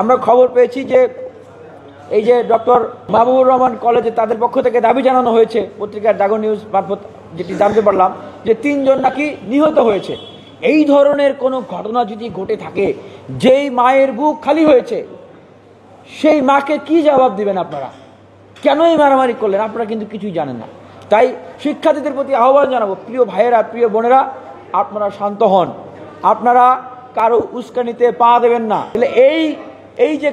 আমরা খবর পেয়েছি যে এই যে ডক্টর মাহবুবুর রহমান কলেজে তাদের পক্ষ থেকে দাবি জানানো হয়েছে, পত্রিকার জাগো নিউজ মারফত যেটি জানতে পারলাম, যে 3 জন নাকি নিহত হয়েছে। এই ধরনের কোনো ঘটনা যদি ঘটে থাকে, যেই মায়ের বুক খালি হয়েছে, সেই মাকে কি জবাব দিবেন আপনারা? কেনই মারামারি করলেন? আপনারা কিন্তু কিছুই জানেন না। তাই শিক্ষার্থীদের প্রতি আহ্বান জানাবো, প্রিয় ভাইয়েরা, প্রিয় বোনেরা, আপনারা শান্ত হন, আপনারা কারো উস্কানিতে পা দেবেন না। এই যে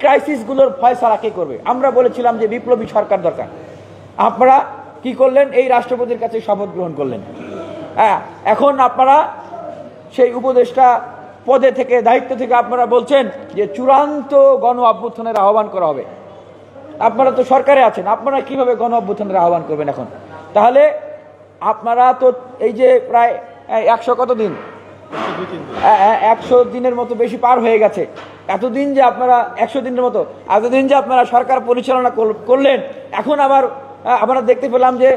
ক্রাইসিসগুলোর ফয়সালা কে করবে? আমরা বলেছিলাম যে বিপ্লবী সরকার দরকার। আপনারা কি করলেন? এই রাষ্ট্রপতির কাছে শপথ গ্রহণ করলেন। এখন আপনারা সেই উপদেষ্টা পদে থেকে, দায়িত্ব থেকে আপনারা বলছেন যে চূড়ান্ত গণ অভ্যুত্থানের আহ্বান করা হবে। আপনারা তো সরকারে আছেন, আপনারা কিভাবে গণ অভ্যুত্থানের আহ্বান করবেন এখন? তাহলে আপনারা তো এই যে প্রায় 100 কত দিন, 100 দিনের মতো বেশি পার হয়ে গেছে। এতদিন যে আপনারা 100 দিনের মতো এতদিন যে আপনারা সরকার পরিচালনা করলেন, এখন আবার আমরা দেখতে পেলাম যে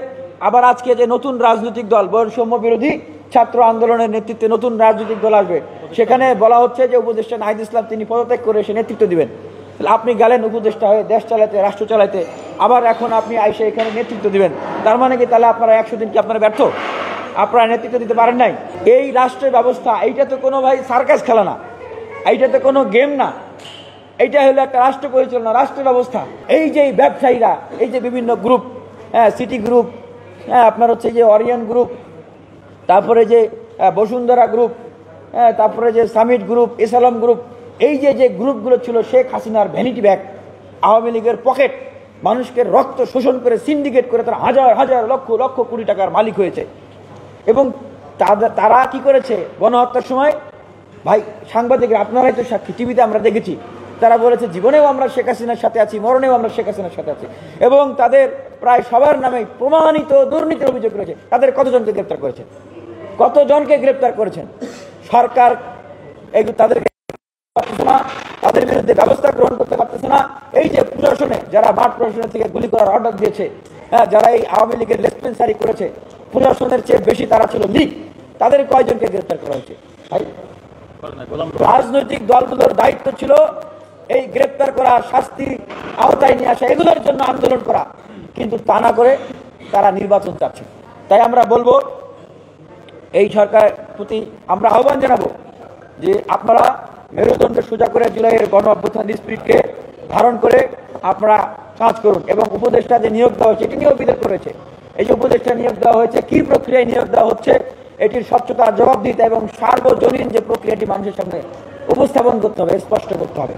আবার আজকে যে নতুন রাজনৈতিক দল, বৈষম্য বিরোধী ছাত্র আন্দোলনের নেতৃত্বে নতুন রাজনৈতিক দল আসবে, সেখানে বলা হচ্ছে যে উপদেষ্টা নাহিদ ইসলাম তিনি পদত্যাগ করে এসে নেতৃত্ব দিবেন। তাহলে আপনি গেলেন উপদেষ্টা হয়ে দেশ চালাতে, রাষ্ট্র চালাতে, আবার এখন আপনি আইসে এখানে নেতৃত্ব দিবেন। তার মানে কি তাহলে আপনারা 100 দিন কি আপনারা ব্যর্থ? আপনারা নেতৃত্ব দিতে পারেন নাই? এই রাষ্ট্রের ব্যবস্থা, এইটা তো কোনো ভাই সার্কাস খেলা না, এইটা তো কোনো গেম না, এইটা হলো একটা রাষ্ট্র পরিচালনা, রাষ্ট্রের ব্যবস্থা। এই যে ব্যবসায়ীরা, এই যে বিভিন্ন গ্রুপ, সিটি গ্রুপ, আপনার হচ্ছে যে অরিয়ন গ্রুপ, তারপরে যে বসুন্ধরা গ্রুপ, তারপরে যে সামিট গ্রুপ, এসালাম গ্রুপ, এই যে গ্রুপগুলো ছিল শেখ হাসিনার ভ্যানিটি ব্যাগ, আওয়ামী লীগের পকেট, মানুষকে রক্ত শোষণ করে সিন্ডিকেট করে তারা হাজার হাজার লক্ষ লক্ষ কোটি টাকার মালিক হয়েছে। এবং তারা কি করেছে গণহত্যার সময়? ভাই সাংবাদিকরা, আপনারাই তো সাক্ষী, টিভিতে আমরা দেখেছি, তারা বলেছে জীবনেও আমরা শেখ হাসিনার সাথে আছি, মরণেও আমরা শেখ হাসিনার সাথে আছি। এবং তাদের প্রায় সবার নামে প্রমাণিত দুর্নীতির অভিযোগ রয়েছে। তাদের কতজনকে গ্রেপ্তার করেছেন? কতজনকে গ্রেপ্তার করেছেন? সরকার তাদেরকে তাদের বিরুদ্ধে ব্যবস্থা গ্রহণ করতে পারতেছে না। এই যে প্রশাসনে যারা মাঠ প্রশাসনের থেকে গুলি করার অর্ডার দিয়েছে, যারা এই আওয়ামী লীগের লেসপেন্সারি করেছে, প্রশাসনের চেয়ে বেশি তারা ছিল লীগ, তাদের কয়জনকে গ্রেপ্তার করা হয়েছে? রাজনৈতিক দলগুলোর দায়িত্ব ছিল এই গ্রেপ্তার করা, শাস্তি আওতায় নিয়ে আসা, এগুলোর জন্য আন্দোলন করা, কিন্তু তা না করে তারা নির্বাচন চাচ্ছে। তাই আমরা বলবো, এই সরকারের প্রতি আমরা আহ্বান জানাবো যে আপনারা মেরুদণ্ড সোজা করে জুলাইয়ের গণ অভ্যুত্থান স্পিরিটকে ধারণ করে আপনারা কাজ করুন। এবং উপদেষ্টা যে নিয়োগ দেওয়া হয়েছে, এটি নিয়েও বিতর্ক করেছে। এই যে উপদেষ্টা নিয়োগ দেওয়া হয়েছে, কি প্রক্রিয়ায় নিয়োগ দেওয়া হচ্ছে, এটির স্বচ্ছতা, জবাবদিহিতা এবং সার্বজনীন যে প্রক্রিয়াটি মানুষের সামনে উপস্থাপন করতে হবে, স্পষ্ট করতে হবে।